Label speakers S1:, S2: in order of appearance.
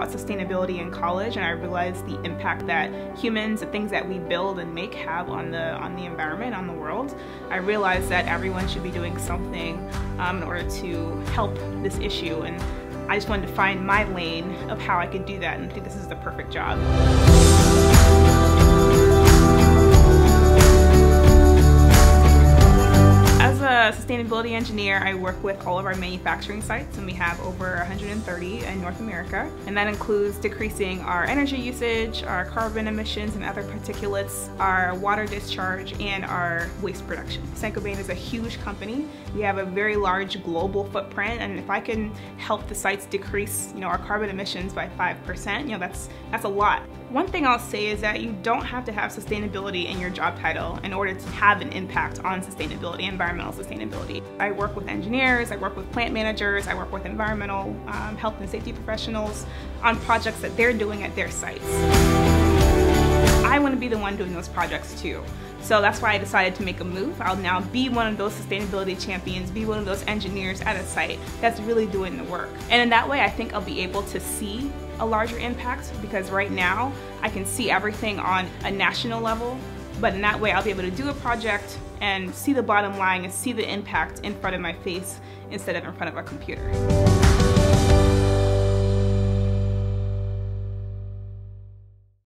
S1: about sustainability in college, and I realized the impact that humans, the things that we build and make, have on the environment, on the world. I realized that everyone should be doing something in order to help this issue, and I just wanted to find my lane of how I could do that, and I think this is the perfect job. As a sustainability engineer, I work with all of our manufacturing sites, and we have over 130 in North America. And that includes decreasing our energy usage, our carbon emissions and other particulates, our water discharge, and our waste production. Saint-Gobain is a huge company. We have a very large global footprint, and if I can help the sites decrease, our carbon emissions by 5%, that's a lot. One thing I'll say is that you don't have to have sustainability in your job title in order to have an impact on sustainability, environmental sustainability. I work with engineers, I work with plant managers, I work with environmental health and safety professionals on projects that they're doing at their sites. I want to be the one doing those projects too. So that's why I decided to make a move. I'll now be one of those sustainability champions, be one of those engineers at a site that's really doing the work. And in that way, I think I'll be able to see a larger impact, because right now I can see everything on a national level, but in that way I'll be able to do a project and see the bottom line and see the impact in front of my face instead of in front of a computer.